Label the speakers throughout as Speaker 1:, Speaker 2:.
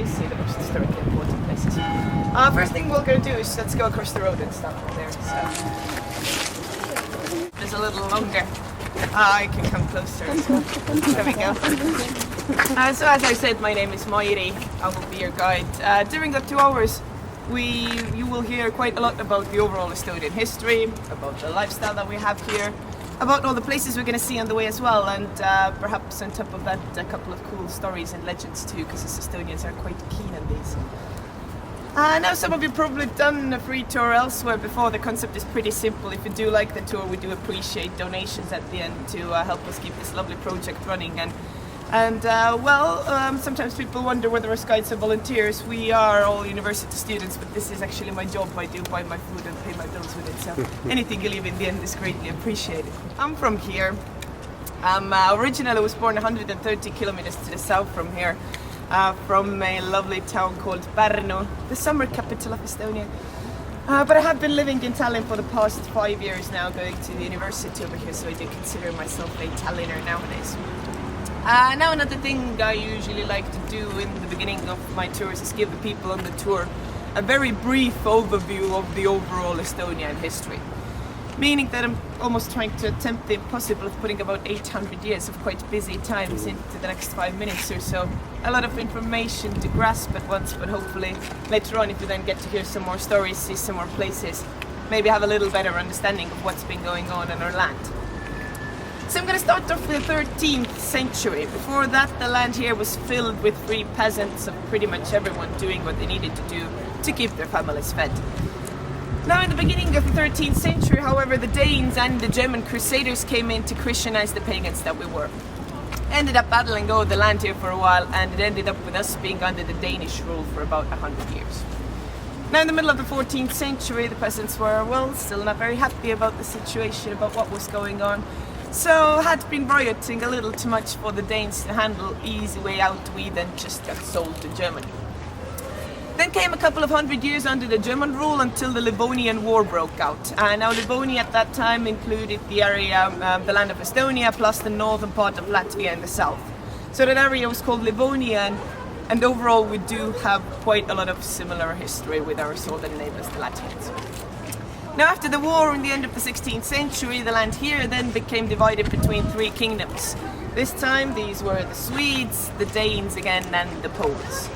Speaker 1: cities, see the most historically important places. First thing we're going to do is let's go across the road and start from there. So it's a little longer. I can come closer. So there we go. So as I said, my name is Mairi. I will be your guide. During the 2 hours, you will hear quite a lot about the overall Estonian history, about the lifestyle that we have here, about all the places we're going to see on the way as well, and perhaps on top of that a couple of cool stories and legends too, because us Estonians are quite keen on these. Now some of you probably done a free tour elsewhere before. The concept is pretty simple. If you do like the tour, we do appreciate donations at the end to help us keep this lovely project running. And sometimes people wonder whether us guides are volunteers. We are all university students, but this is actually my job. I do buy my food and pay my bills with it, so anything you leave in the end is greatly appreciated. I'm from here. Originally was born 130 kilometers to the south from here, from a lovely town called Pärnu, the summer capital of Estonia. But I have been living in Tallinn for the past 5 years now, going to the university over here, so I do consider myself a Tallinner nowadays. Now another thing I usually like to do in the beginning of my tours is give the people on the tour a very brief overview of the overall Estonian history. Meaning that I'm almost trying to attempt the impossible of putting about 800 years of quite busy times into the next 5 minutes or so. A lot of information to grasp at once, but hopefully later on, if you then get to hear some more stories, see some more places, maybe have a little better understanding of what's been going on in our land. So I'm going to start off with the 13th century. Before that, the land here was filled with free peasants of pretty much everyone doing what they needed to do to keep their families fed. Now in the beginning of the 13th century, however, the Danes and the German crusaders came in to Christianize the pagans that we were. Ended up battling over the land here for a while, and it ended up with us being under the Danish rule for about 100 years. Now in the middle of the 14th century, the peasants were, well, still not very happy about the situation, about what was going on. So had been rioting a little too much for the Danes to handle. Easy way out, we then just got sold to Germany. Then came a couple of 100 years under the German rule until the Livonian War broke out. Now Livonia at that time included the area, the land of Estonia, plus the northern part of Latvia in the south. So that area was called Livonia, and overall we do have quite a lot of similar history with our southern neighbors, the Latvians. Now after the war in the end of the 16th century, the land here then became divided between 3 kingdoms. This time these were the Swedes, the Danes again, and the Poles.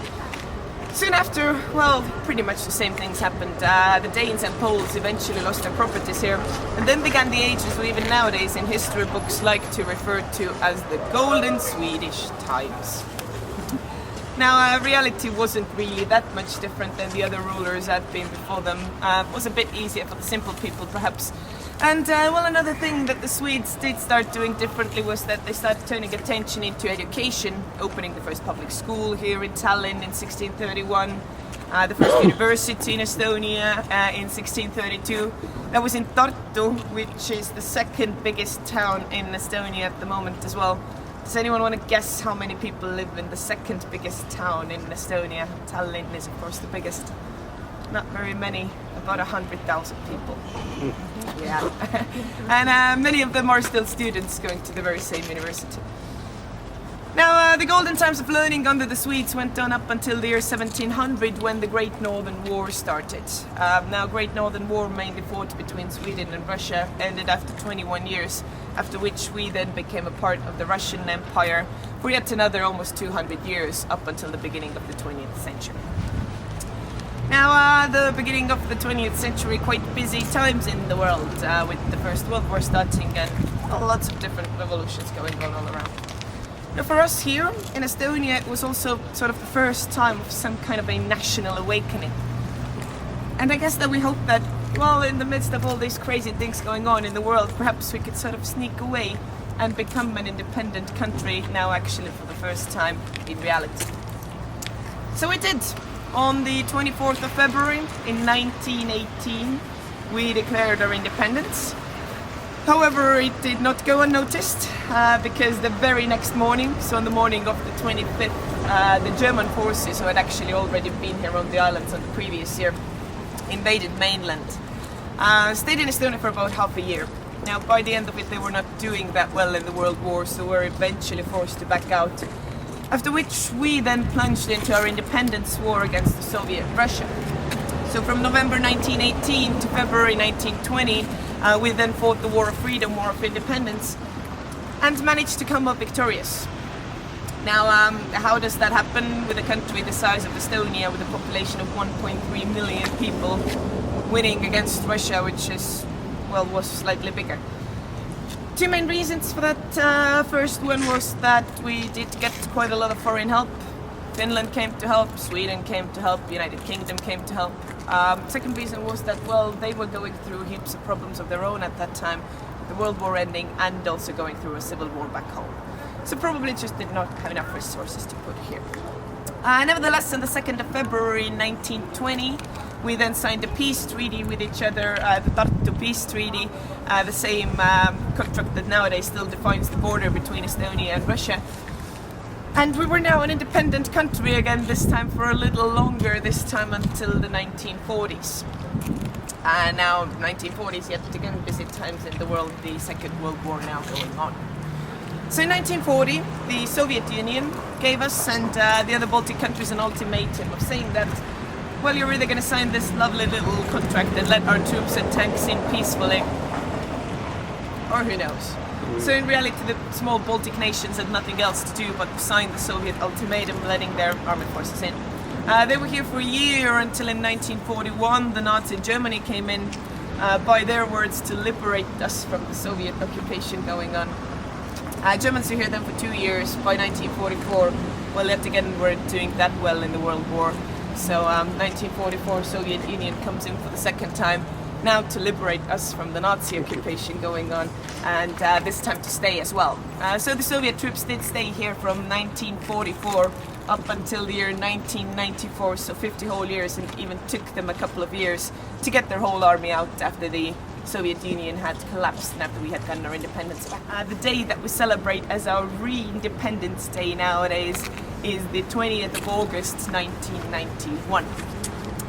Speaker 1: Soon after, well, pretty much the same things happened. The Danes and Poles eventually lost their properties here, and then began the ages we even nowadays in history books like to refer to as the Golden Swedish Times. Now, reality wasn't really that much different than the other rulers had been before them. It was a bit easier for the simple people, perhaps. And, another thing that the Swedes did start doing differently was that they started turning attention into education, opening the first public school here in Tallinn in 1631, the first university in Estonia in 1632. That was in Tartu, which is the second biggest town in Estonia at the moment as well. Does anyone want to guess how many people live in the second biggest town in Estonia? Tallinn is of course the biggest. Not very many, about 100,000 people. Yeah. And many of them are still students going to the very same university. Now the golden times of learning under the Swedes went on up until the year 1700 when the Great Northern War started. Now Great Northern War mainly fought between Sweden and Russia, ended after 21 years, after which we then became a part of the Russian Empire for yet another almost 200 years up until the beginning of the 20th century. Now the beginning of the 20th century, quite busy times in the world with the First World War starting and lots of different revolutions going on all around. Now for us here in Estonia, it was also sort of the first time of some kind of a national awakening. And I guess that we hope that, well, in the midst of all these crazy things going on in the world, perhaps we could sort of sneak away and become an independent country now actually for the first time in reality. So we did. On the 24th of February in 1918, we declared our independence. However, it did not go unnoticed because the very next morning, so on the morning of the 25th, the German forces, who had actually already been here on the islands on the previous year, invaded mainland. Stayed in Estonia for about half a year. Now, by the end of it, they were not doing that well in the World War, so were eventually forced to back out. After which we then plunged into our independence war against the Soviet Russia. So from November 1918 to February 1920, we then fought the War of Freedom, War of Independence, and managed to come up victorious. Now, how does that happen with a country the size of Estonia, with a population of 1.3 million people, winning against Russia, which is, well, was slightly bigger? Two main reasons for that. First one was that we did get quite a lot of foreign help. Finland came to help, Sweden came to help, United Kingdom came to help. Second reason was that, well, they were going through heaps of problems of their own at that time, the World War ending and also going through a civil war back home. So probably just did not have enough resources to put here. Nevertheless, on the 2nd of February 1920, we then signed a peace treaty with each other, the Tartu Peace Treaty, the same contract that nowadays still defines the border between Estonia and Russia. And we were now an independent country again, this time for a little longer, this time until the 1940s. Now 1940s, yet again busy times in the world, the Second World War now going on. So in 1940, the Soviet Union gave us and the other Baltic countries an ultimatum of saying that, well, you're either going to sign this lovely little contract and let our troops and tanks in peacefully, or who knows. So in reality, the small Baltic nations had nothing else to do but to sign the Soviet ultimatum, letting their armed forces in. They were here for a year until in 1941 the Nazi Germany came in, by their words, to liberate us from the Soviet occupation going on. Germans were here then for 2 years. By 1944, well, yet again weren't doing that well in the World War. So 1944, Soviet Union comes in for the second time, now to liberate us from the Nazi occupation going on, and this time to stay as well. So the Soviet troops did stay here from 1944 up until the year 1994, so 50 whole years, and even took them a couple of years to get their whole army out after the Soviet Union had collapsed and after we had gotten our independence back. The day that we celebrate as our re-independence day nowadays is the 20th of August 1991.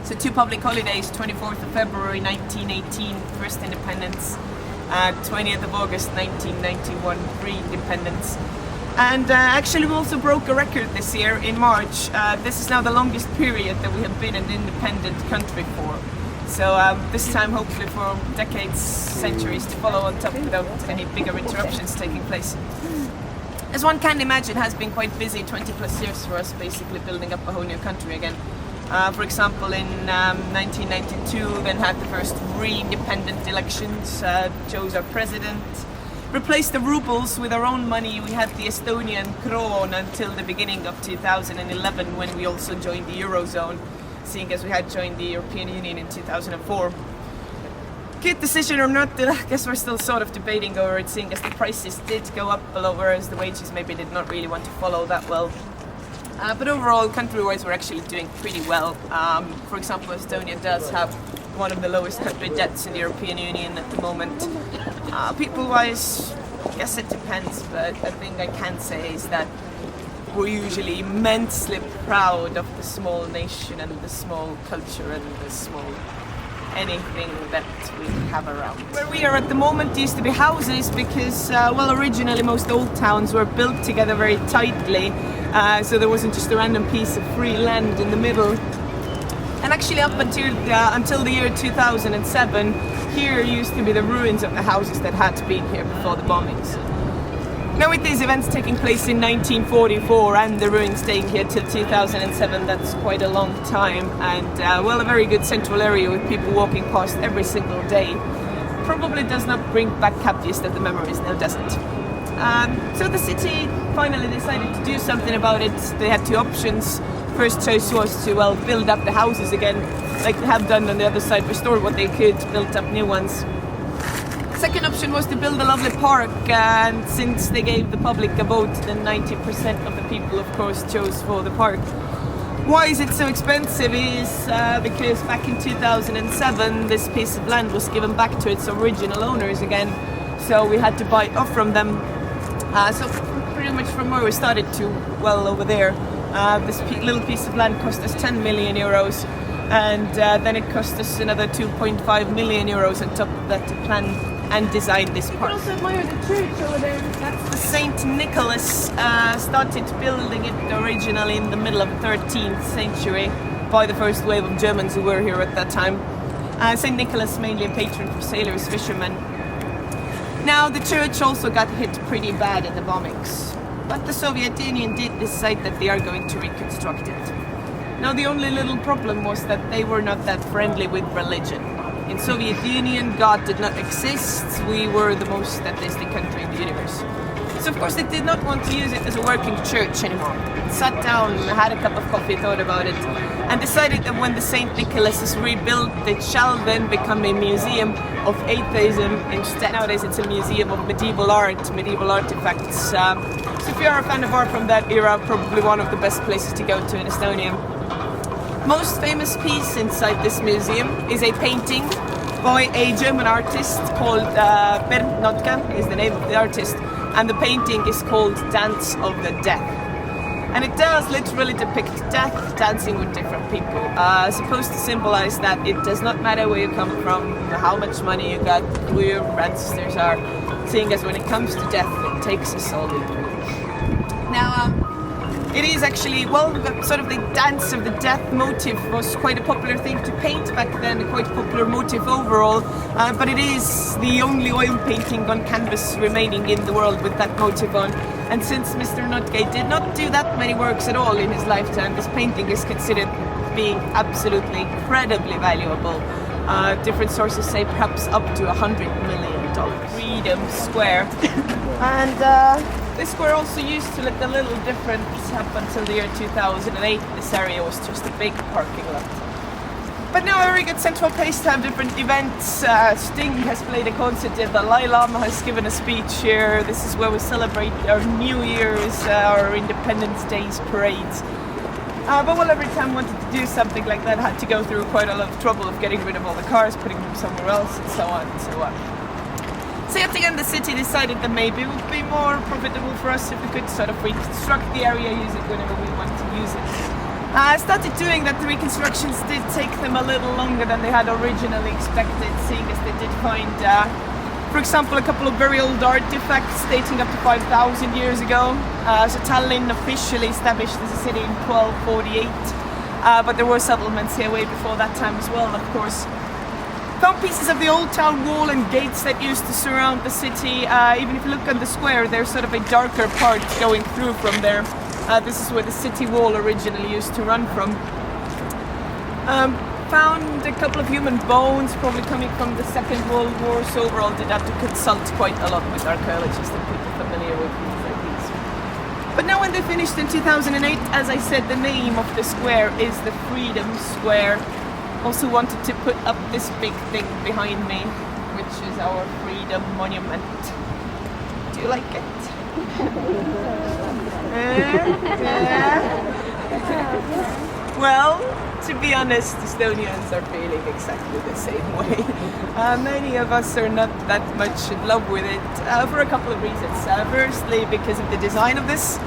Speaker 1: So two public holidays, 24th of February 1918, first independence, 20th of August 1991, re-independence. And actually we also broke a record this year in March. This is now the longest period that we have been an independent country for. So this time hopefully for decades, centuries to follow on top without any bigger interruptions taking place. As one can imagine, has been quite busy 20 plus years for us, basically building up a whole new country again. For example, in 1992 then had the first re-independent elections, chose our president, replaced the rubles with our own money. We had the Estonian kron until the beginning of 2011 when we also joined the Eurozone, seeing as we had joined the European Union in 2004. Good decision or not, I guess we're still sort of debating over it, seeing as the prices did go up below, whereas the wages maybe did not really want to follow that well. But overall, country-wise, we're actually doing pretty well. For example, Estonia does have one of the lowest country debts in the European Union at the moment. People-wise, I guess it depends, but a thing I can say is that we're usually immensely proud of the small nation and the small culture and the small anything that we have around. Where we are at the moment used to be houses because, well, originally most old towns were built together very tightly, so there wasn't just a random piece of free land in the middle. And actually up until the year 2007, here used to be the ruins of the houses that had been here before the bombings. Now with these events taking place in 1944 and the ruins staying here till 2007, that's quite a long time, and well, a very good central area with people walking past every single day. Probably does not bring back happiest of the memories, now does it? So the city finally decided to do something about it. They had two options. First choice was to, well, build up the houses again, like they have done on the other side, restore what they could, build up new ones. Second option was to build a lovely park, and since they gave the public a vote, then 90% of the people, of course, chose for the park. Why is it so expensive is because back in 2007 this piece of land was given back to its original owners again, so we had to buy it off from them. So pretty much from where we started to, well, over there, this little piece of land cost us 10 million euros, and then it cost us another 2.5 million euros on top of that to plan and designed this
Speaker 2: You
Speaker 1: park.
Speaker 2: can also admire the church over there.
Speaker 1: That's the Saint Nicholas. Started building it originally in the middle of the 13th century by the first wave of Germans who were here at that time. Saint Nicholas, mainly a patron for sailors, fishermen. Now the church also got hit pretty bad in the bombings, but the Soviet Union did decide that they are going to reconstruct it. Now the only little problem was that they were not that friendly with religion. In Soviet Union, God did not exist. We were the most atheistic country in the universe. So of course they did not want to use it as a working church anymore. Sat down, had a cup of coffee, thought about it, and decided that when the Saint Nicholas is rebuilt, it shall then become a museum of atheism instead. Nowadays it's a museum of medieval art, medieval artifacts. So if you're a fan of art from that era, probably one of the best places to go to in Estonia. Most famous piece inside this museum is a painting by a German artist called Bernd Notke, is the name of the artist, and the painting is called Dance of the Death. And it does literally depict death dancing with different people, supposed to symbolize that it does not matter where you come from, how much money you got, who your ancestors are, seeing as when it comes to death, it takes us all equally. Now, it is actually, well, sort of the dance of the death motif was quite a popular thing to paint back then, a quite popular motif overall, but it is the only oil painting on canvas remaining in the world with that motif on. And since Mr. Notke did not do that many works at all in his lifetime, this painting is considered being absolutely incredibly valuable. Different sources say perhaps up to $100 million. Freedom Square. And this square also used to look a little different up until the year 2008. This area was just a big parking lot. But now a very good central place to have different events. Sting has played a concert here, the Dalai Lama has given a speech here. This is where we celebrate our New Year's, our Independence Days parades. But well, every time I wanted to do something like that, I had to go through quite a lot of trouble of getting rid of all the cars, putting them somewhere else, and so on and so on. So yet again, the city decided that maybe it would be more profitable for us if we could sort of reconstruct the area, use it whenever we want to use it. I started doing that. The reconstructions did take them a little longer than they had originally expected, seeing as they did find, for example, a couple of very old artifacts dating up to 5,000 years ago. So Tallinn officially established as a city in 1248, but there were settlements here way before that time as well, of course. Found pieces of the old town wall and gates that used to surround the city. Even if you look on the square, there's sort of a darker part going through from there. This is where the city wall originally used to run from. Found a couple of human bones, probably coming from the Second World War, so overall did have to consult quite a lot with archaeologists and people familiar with things like these. But now when they finished in 2008, as I said, the name of the square is the Freedom Square. Also wanted to put up this big thing behind me, which is our Freedom Monument. Do you like it? Well, to be honest, Estonians are feeling exactly the same way. Many of us are not that much in love with it, for a couple of reasons. Firstly, because of the design of this.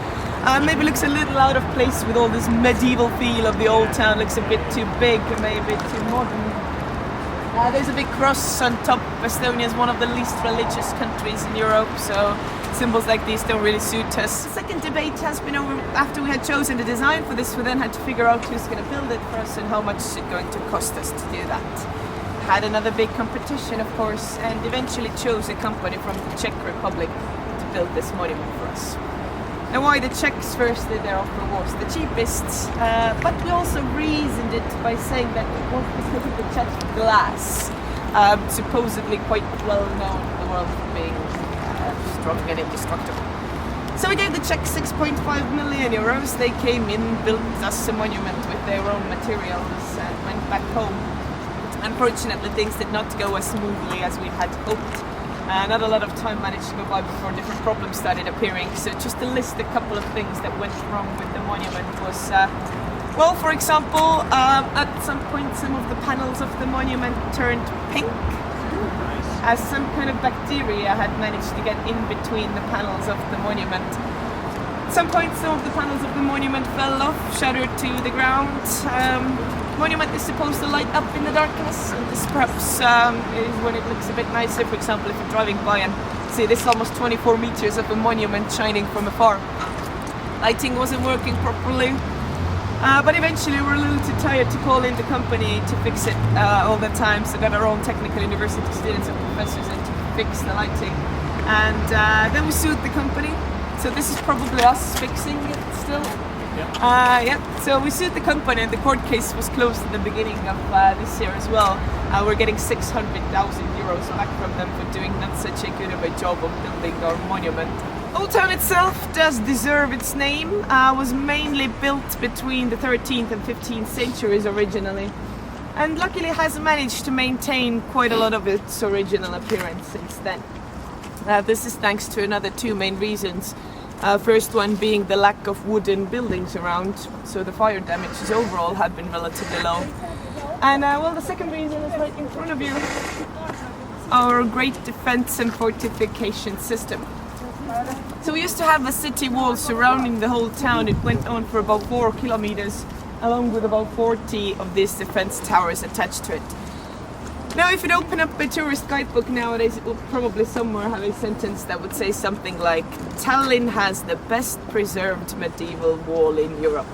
Speaker 1: Maybe looks a little out of place with all this medieval feel of the old town, looks a bit too big, maybe too modern. There's a big cross on top. Estonia is one of the least religious countries in Europe, so symbols like these don't really suit us. The second debate has been over after we had chosen the design for this. We then had to figure out who's going to build it for us and how much is it going to cost us to do that. Had another big competition, of course, and eventually chose a company from the Czech Republic to build this monument for us. Now why the Czechs? Firstly, their offer was the cheapest, but we also reasoned it by saying that it was because of the Czech glass, supposedly quite well known in the world for being strong and indestructible. So we gave the Czechs 6.5 million euros. They came in, built us a monument with their own materials and went back home. Unfortunately, things did not go as smoothly as we had hoped. Not a lot of time managed to go by before different problems started appearing. So just to list a couple of things that went wrong with the monument was, well, for example, at some point some of the panels of the monument turned pink, as some kind of bacteria had managed to get in between the panels of the monument. At some point some of the panels of the monument fell off, shattered to the ground. monument is supposed to light up in the darkness, and this perhaps is when it looks a bit nicer. For example, if you're driving by and see this almost 24 meters of a monument shining from afar. Lighting wasn't working properly, but eventually we were a little too tired to call in the company to fix it all the time, so got our own technical university students and professors in to fix the lighting, and then we sued the company. So this is probably us fixing it still. So we sued the company, and the court case was closed at the beginning of this year as well. We're getting 600,000 euros back from them for doing not such a good of a job of building our monument. Old Town itself does deserve its name. Was mainly built between the 13th and 15th centuries originally, and luckily has managed to maintain quite a lot of its original appearance since then. This is thanks to another two main reasons. First one being the lack of wooden buildings around, so the fire damages overall have been relatively low. And well, the second reason is right in front of you, our great defense and fortification system. So we used to have a city wall surrounding the whole town. It went on for about 4 kilometers, along with about 40 of these defense towers attached to it. Now, if you'd open up a tourist guidebook nowadays, it will probably somewhere have a sentence that would say something like, Tallinn has the best preserved medieval wall in Europe.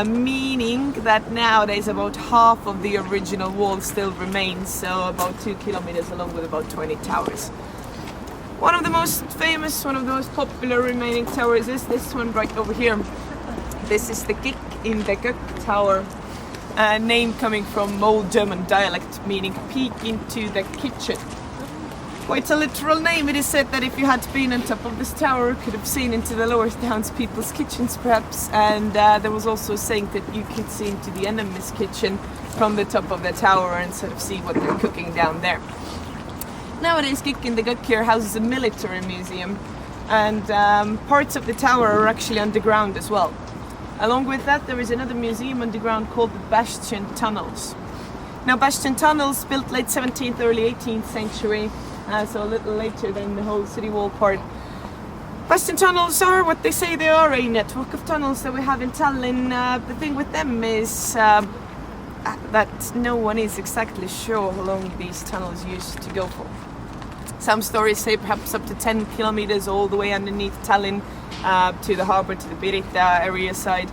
Speaker 1: Meaning that nowadays about half of the original wall still remains, so about 2 kilometers along with about 20 towers. One of the most famous, one of the most popular remaining towers is this one right over here. This is the Kick in the Gök Tower. Name coming from Old German dialect, meaning peek into the kitchen. Quite a literal name. It is said that if you had been on top of this tower, you could have seen into the lower townspeople's kitchens perhaps, and there was also a saying that you could see into the enemy's kitchen from the top of the tower and sort of see what they're cooking down there. Nowadays, Kick in the Gök here houses a military museum, and parts of the tower are actually underground as well. Along with that, there is another museum underground called the Bastion Tunnels. Now, Bastion Tunnels, built late 17th, early 18th century, so a little later than the whole city wall part. Bastion Tunnels are what they say they are, a network of tunnels that we have in Tallinn. The thing with them is that no one is exactly sure how long these tunnels used to go for. Some stories say perhaps up to 10 kilometers all the way underneath Tallinn to the harbour, to the Pirita area side.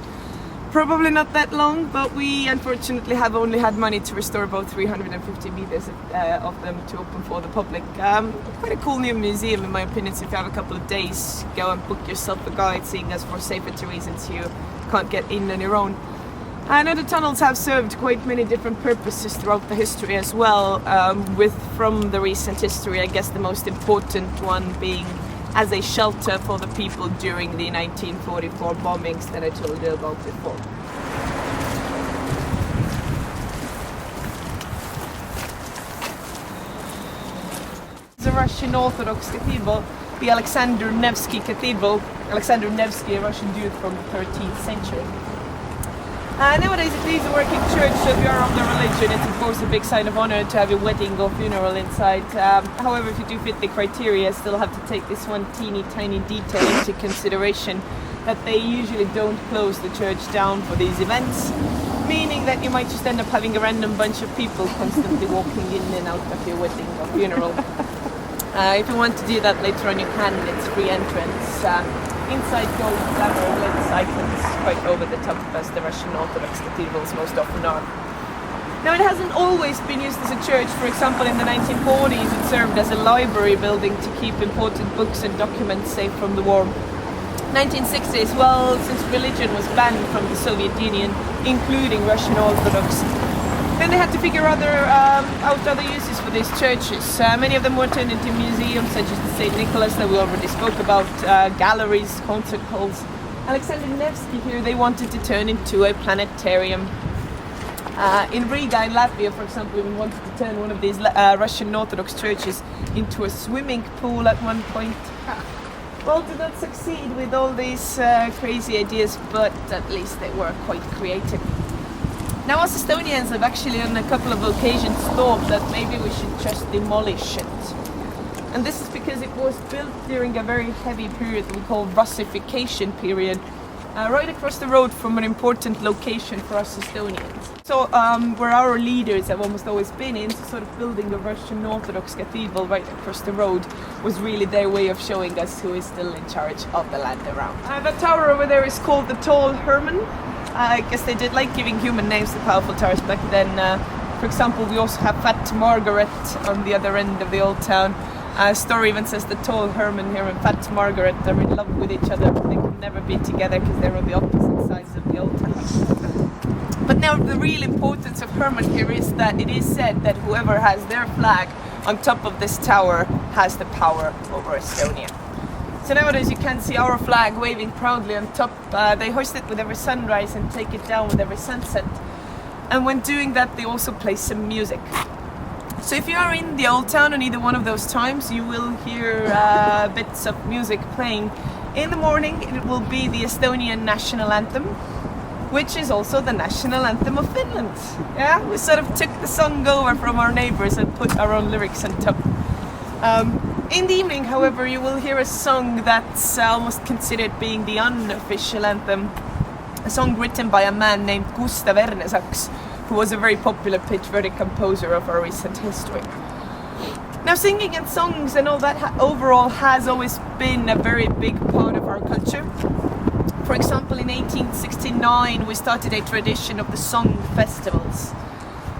Speaker 1: Probably not that long, but we unfortunately have only had money to restore about 350 meters of them to open for the public. Quite a cool new museum in my opinion, so if you have a couple of days, go and book yourself a guide, seeing as for safety reasons you can't get in on your own. And other tunnels have served quite many different purposes throughout the history as well, from the recent history, I guess the most important one being as a shelter for the people during the 1944 bombings that I told you about before. The Russian Orthodox Cathedral, the Alexander Nevsky Cathedral. Alexander Nevsky, a Russian dude from the 13th century. Nowadays it is a working church, so if you are of the religion, it's of course a big sign of honor to have a wedding or funeral inside. However, if you do fit the criteria, still have to take this one teeny tiny detail into consideration, that they usually don't close the church down for these events, meaning that you might just end up having a random bunch of people constantly walking in and out of your wedding or funeral. If you want to do that later on, you can. It's free entrance. Inside gold glamour lit icons quite over the top as the Russian Orthodox cathedrals most often are. Now, it hasn't always been used as a church. For example, in the 1940s it served as a library building to keep important books and documents safe from the war. 1960s, well, since religion was banned from the Soviet Union, including Russian Orthodox, then they had to figure out other uses for these churches. Many of them were turned into museums, such as the St. Nicholas that we already spoke about, galleries, concert halls. Alexander Nevsky here, they wanted to turn into a planetarium. In Riga, in Latvia, for example, we wanted to turn one of these Russian Orthodox churches into a swimming pool at one point. Well, did not succeed with all these crazy ideas, but at least they were quite creative. Now, us Estonians have actually on a couple of occasions thought that maybe we should just demolish it. And this is because it was built during a very heavy period that we call Russification period, right across the road from an important location for us Estonians. So where our leaders have almost always been in, so sort of building a Russian Orthodox cathedral right across the road was really their way of showing us who is still in charge of the land around. The tower over there is called the Tall Herman. I guess they did like giving human names to powerful towers back then. For example, we also have Fat Margaret on the other end of the old town. Story even says the Tall Herman here and Fat Margaret are in love with each other, but they could never be together because they're on the opposite sides of the old town. But now the real importance of Herman here is that it is said that whoever has their flag on top of this tower has the power over Estonia. So nowadays you can see our flag waving proudly on top. They hoist it with every sunrise and take it down with every sunset. And when doing that, they also play some music. So if you are in the old town on either one of those times, you will hear bits of music playing. In the morning, it will be the Estonian national anthem, which is also the national anthem of Finland. Yeah, we sort of took the song over from our neighbors and put our own lyrics on top. In the evening, however, you will hear a song that's almost considered being the unofficial anthem. A song written by a man named Gustav Ernesaks, who was a very popular patriotic composer of our recent history. Now, singing and songs and all that overall has always been a very big part of our culture. For example, in 1869 we started a tradition of the song festivals.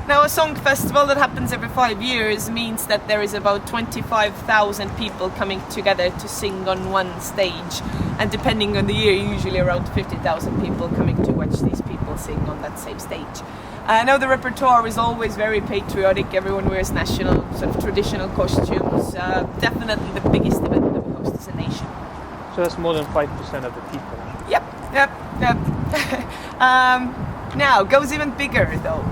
Speaker 1: Now, a song festival that happens every 5 years means that there is about 25,000 people coming together to sing on one stage, and depending on the year, usually around 50,000 people coming to watch these people sing on that same stage. Now the repertoire is always very patriotic. Everyone wears national, sort of traditional costumes. Definitely the biggest event that we host as a nation.
Speaker 3: So that's more than 5% of the people.
Speaker 1: Yep. Now goes even bigger though.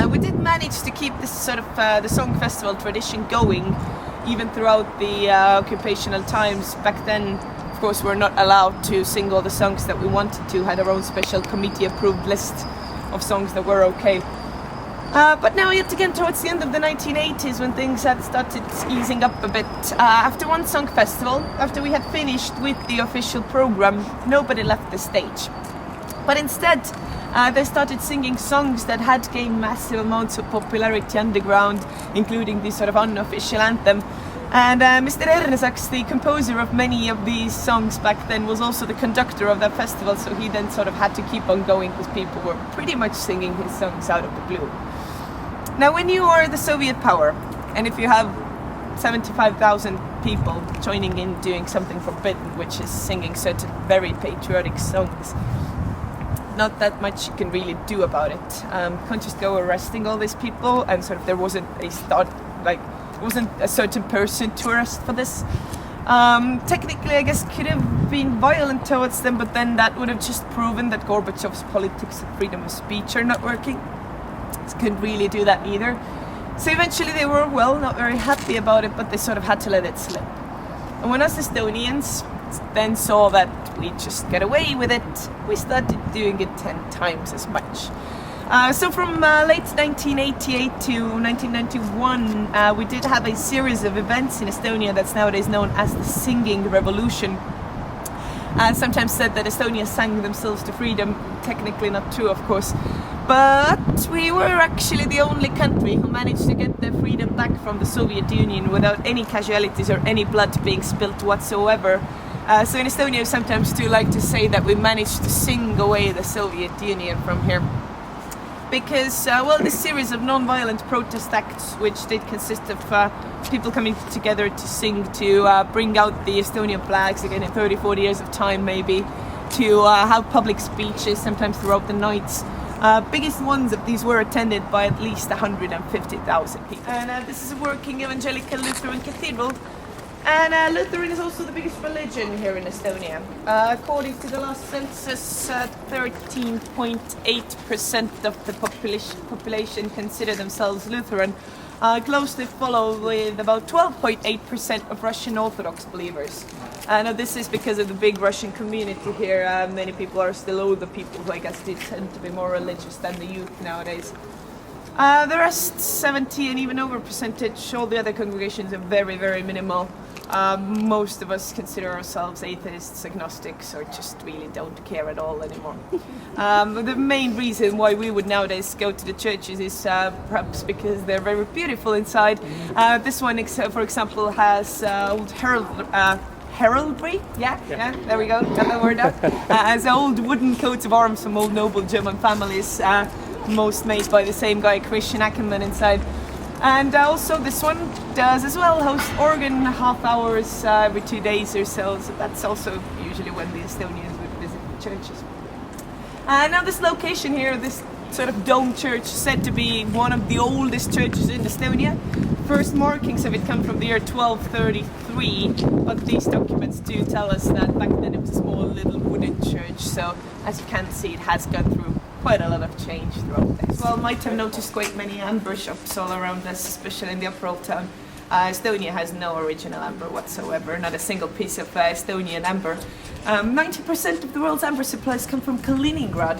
Speaker 1: We did manage to keep this sort of the song festival tradition going even throughout the occupational times. Back then, of course, we're not allowed to sing all the songs that we wanted to. Had our own special committee-approved list of songs that were okay. But now yet again towards the end of the 1980s, when things had started easing up a bit, after one song festival, after we had finished with the official program, nobody left the stage. But instead, they started singing songs that had gained massive amounts of popularity underground, including the sort of unofficial anthem. And Mr. Ernesaks, the composer of many of these songs back then, was also the conductor of that festival, so he then sort of had to keep on going because people were pretty much singing his songs out of the blue. Now, when you are the Soviet power, and if you have 75,000 people joining in doing something forbidden, which is singing certain very patriotic songs, not that much you can really do about it. Can't just go arresting all these people, and sort of there wasn't a certain person to arrest for this. Technically, I guess, could have been violent towards them, but then that would have just proven that Gorbachev's politics of freedom of speech are not working. Couldn't really do that either. So eventually they were, well, not very happy about it, but they sort of had to let it slip. And when us Estonians then saw that we just get away with it, we started doing it 10 times as much. So from late 1988 to 1991, we did have a series of events in Estonia that's nowadays known as the Singing Revolution. Sometimes said that Estonia sang themselves to freedom. Technically not true, of course. But we were actually the only country who managed to get their freedom back from the Soviet Union without any casualties or any blood being spilt whatsoever. So in Estonia we sometimes do like to say that we managed to sing away the Soviet Union from here. Because, this series of non-violent protest acts, which did consist of people coming together to sing, to bring out the Estonian flags again in 30-40 years of time maybe, to have public speeches sometimes throughout the nights. Biggest ones of these were attended by at least 150,000 people. And this is a working evangelical Lutheran cathedral. And Lutheran is also the biggest religion here in Estonia. According to the last census, 13.8% of the population consider themselves Lutheran, closely followed with about 12.8% of Russian Orthodox believers. Now this is because of the big Russian community here. Many people are still older people who I guess do tend to be more religious than the youth nowadays. The rest, 70 and even over percentage, all the other congregations are very, very minimal. Most of us consider ourselves atheists, agnostics, or just really don't care at all anymore. The main reason why we would nowadays go to the churches is perhaps because they're very beautiful inside. This one, for example, has old heraldry. Yeah, there we go. Got that word out. Has old wooden coats of arms from old noble German families, most made by the same guy, Christian Ackerman, inside. And also this one does as well host organ half hours every 2 days or so. So that's also usually when the Estonians would visit the churches. Now this location here, this sort of dome church, said to be one of the oldest churches in Estonia. First markings of it come from the year 1233, but these documents do tell us that back then it was a small little wooden church. So as you can see, it has gone through quite a lot of change throughout this. Well, might have noticed quite many amber shops all around us, especially in the upper old town. Estonia has no original amber whatsoever, not a single piece of Estonian amber. 90% of the world's amber supplies come from Kaliningrad,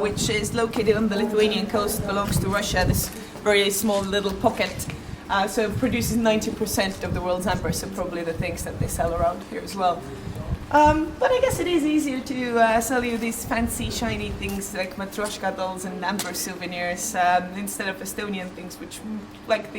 Speaker 1: which is located on the Lithuanian coast, belongs to Russia, this very small little pocket. So it produces 90% of the world's amber, so probably the things that they sell around here as well. But I guess it is easier to sell you these fancy, shiny things like matryoshka dolls and amber souvenirs instead of Estonian things, which, like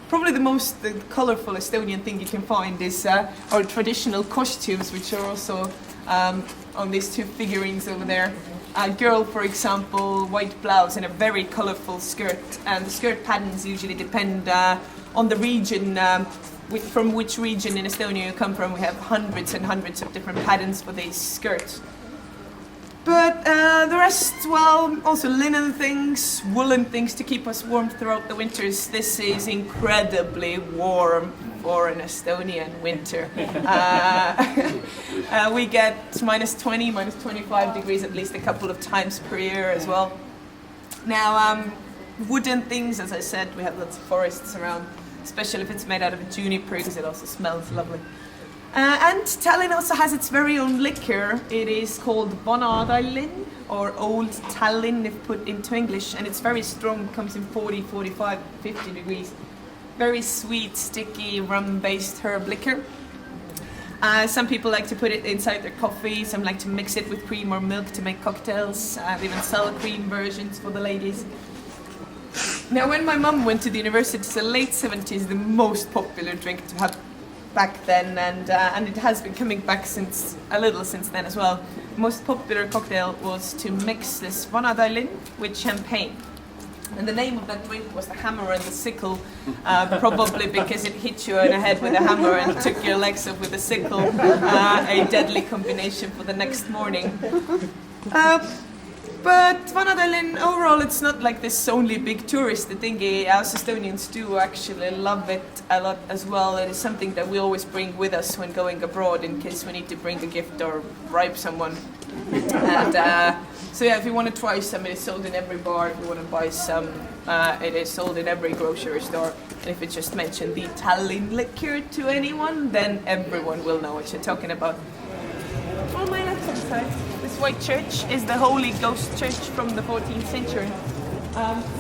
Speaker 1: probably the most colorful Estonian thing you can find is our traditional costumes, which are also on these two figurines over there. A girl, for example, white blouse and a very colorful skirt, and the skirt patterns usually depend on the region. From which region in Estonia you come from. We have hundreds and hundreds of different patterns for these skirts. But the rest, well, also linen things, woolen things to keep us warm throughout the winters. This is incredibly warm for an Estonian winter. We get minus 20, minus 25 degrees at least a couple of times per year as well. Now, wooden things, as I said, we have lots of forests around, especially if it's made out of juniper, because it also smells lovely. And Tallinn also has its very own liquor. It is called Vana Tallinn, or Old Tallinn if put into English, and it's very strong, comes in 40, 45, 50 degrees. Very sweet, sticky, rum-based herb liquor. Some people like to put it inside their coffee, some like to mix it with cream or milk to make cocktails. They even sell cream versions for the ladies. Now, when my mum went to the university, the late 70s, the most popular drink to have back then, and it has been coming back since then as well. The most popular cocktail was to mix this Vana Tallinn with champagne. And the name of that drink was the hammer and the sickle, probably because it hit you in the head with a hammer and took your legs off with a sickle, a deadly combination for the next morning. But Vana Tallinn, overall, it's not like this only big tourist thingy. Us Estonians do actually love it a lot as well. It is something that we always bring with us when going abroad in case we need to bring a gift or bribe someone. And so yeah, if you want to try some, it is sold in every bar. If you want to buy some, it is sold in every grocery store. And if you just mention the Tallinn liquor to anyone, then everyone will know what you're talking about. On my left-hand side, this white church is the Holy Ghost Church from the 14th century.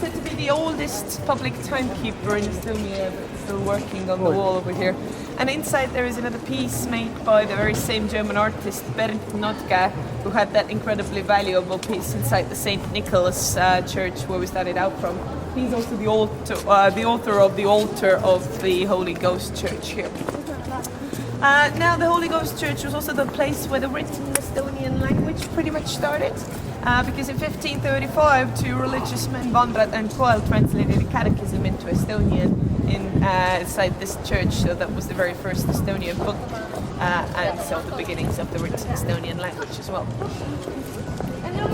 Speaker 1: Said to be the oldest public timekeeper in Estonia, but still working on the wall over here. And inside there is another piece made by the very same German artist Bernd Notke, who had that incredibly valuable piece inside the St. Nicholas Church where we started out from. He's also the author of the altar of the Holy Ghost Church here. Now, the Holy Ghost Church was also the place where the written Estonian language pretty much started, because in 1535, two religious men, Vandrad and Koel, translated the Catechism into Estonian inside this church, so that was the very first Estonian book, and so the beginnings of the written Estonian language as well. And now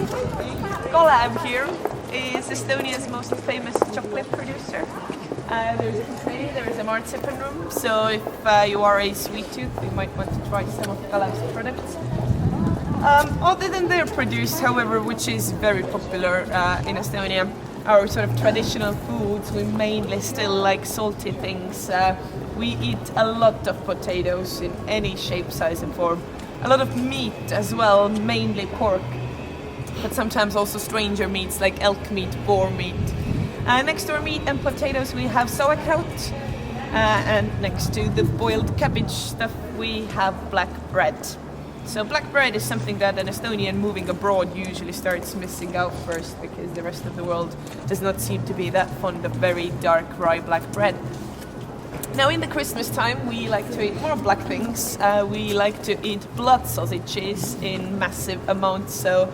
Speaker 1: Kalev here is Estonia's most famous chocolate producer. There's a cafe, there's a marzipan room, so if you are a sweet tooth, you might want to try some of Kalev's products. Other than their produce, however, which is very popular in Estonia, our sort of traditional foods, we mainly still like salty things. We eat a lot of potatoes in any shape, size and form. A lot of meat as well, mainly pork, but sometimes also stranger meats like elk meat, boar meat. Next to our meat and potatoes we have sauerkraut, And next to the boiled cabbage stuff, we have black bread. So black bread is something that an Estonian moving abroad usually starts missing out first, because the rest of the world does not seem to be that fond of very dark rye black bread. Now in the Christmas time we like to eat more black things. We like to eat blood sausages in massive amounts. So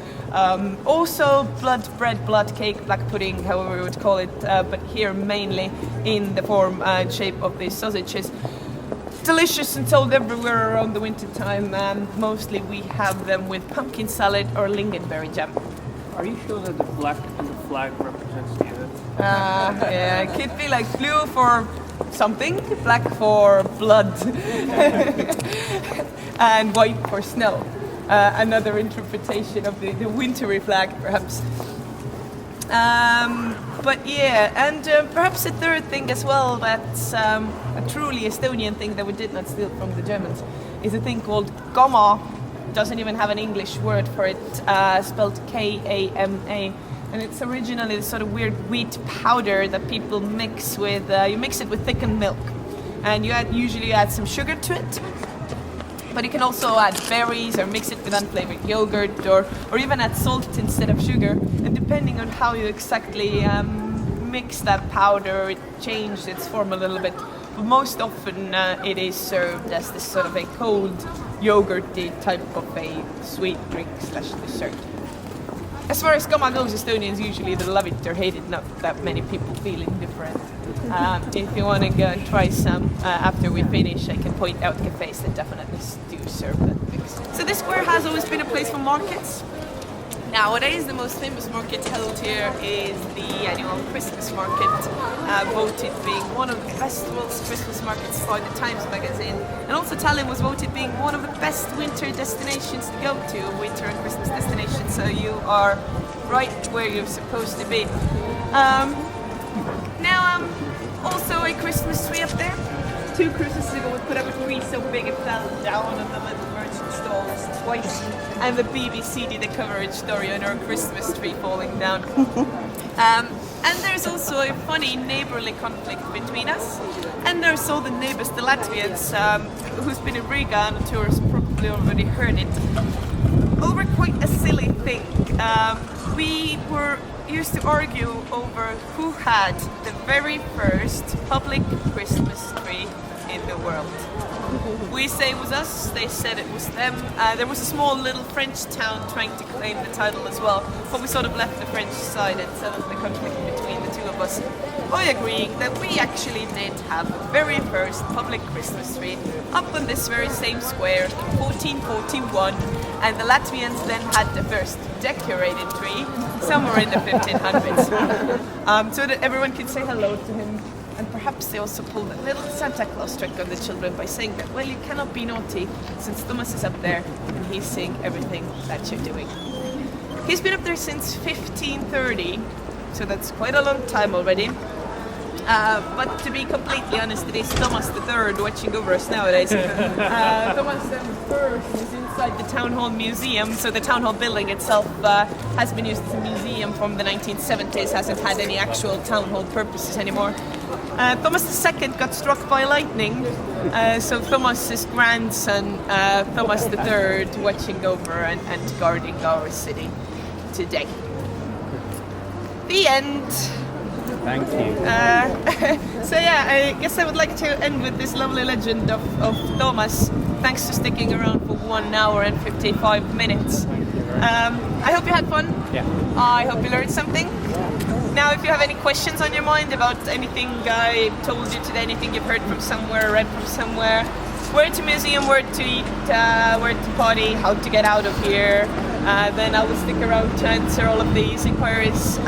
Speaker 1: also blood bread, blood cake, black pudding, however we would call it, but here mainly in the form and shape of these sausages. Delicious and sold everywhere around the winter time, and mostly we have them with pumpkin salad or lingonberry jam.
Speaker 3: Are you sure that the black in the flag represents the earth?
Speaker 1: Yeah, it could be like blue for something, black for blood, and white for snow. Another interpretation of the wintry flag, perhaps. But yeah, and perhaps a third thing as well that's a truly Estonian thing that we did not steal from the Germans is a thing called kama. Doesn't even have an English word for it, spelled K-A-M-A. And it's originally this sort of weird wheat powder that people mix with, you mix it with thickened milk. And you usually add some sugar to it. But you can also add berries or mix it with unflavored yogurt or even add salt instead of sugar. And depending on how you exactly mix that powder, it changes its form a little bit. But most often it is served as this sort of a cold yogurty type of a sweet drink / dessert. As far as kama goes, Estonians usually either love it or hate it, not that many people feel indifferent. If you want to go and try some after we finish, I can point out cafes that definitely do serve that mix. So this square has always been a place for markets. Nowadays, the most famous market held here is the annual Christmas market, voted being one of the best world's Christmas markets by the Times magazine. And also Tallinn was voted being one of the best winter destinations to go to, winter and Christmas destinations, so you are right where you're supposed to be. Now, also a Christmas tree up there. 2 Christmases ago we put up a tree so big it fell down on them at the merchant stalls twice. And the BBC did a coverage story on our Christmas tree falling down. And there's also a funny neighborly conflict between us. And there's all the neighbors, the Latvians, who's been in Riga on tours, probably already heard it. Over quite a silly thing. We used to argue over who had the very first public Christmas tree in the world. We say it was us, they said it was them. There was a small little French town trying to claim the title as well, but we sort of left the French side and settled the conflict between the two of us by agreeing that we actually did have the very first public Christmas tree up on this very same square in 1441, and the Latvians then had the first decorated tree somewhere in the 1500s. So that everyone could say hello to him. And perhaps they also pulled a little Santa Claus trick on the children by saying that, well, you cannot be naughty since Thomas is up there and he's seeing everything that you're doing. He's been up there since 1530, so that's quite a long time already. But to be completely honest, it is Thomas III watching over us nowadays. Thomas I is inside the Town Hall Museum, so the Town Hall building itself has been used as a museum from the 1970s, hasn't had any actual Town Hall purposes anymore. Thomas II got struck by lightning, so Thomas's grandson, Thomas III, watching over and guarding our city today. The end.
Speaker 3: Thank you.
Speaker 1: So yeah, I guess I would like to end with this lovely legend of Thomas. Thanks for sticking around for 1 hour and 55 minutes. I hope you had fun.
Speaker 3: Yeah.
Speaker 1: I hope you learned something. Now, if you have any questions on your mind about anything I told you today, anything you've heard from somewhere, read from somewhere, where to museum, where to eat, where to party, how to get out of here, then I will stick around to answer all of these inquiries.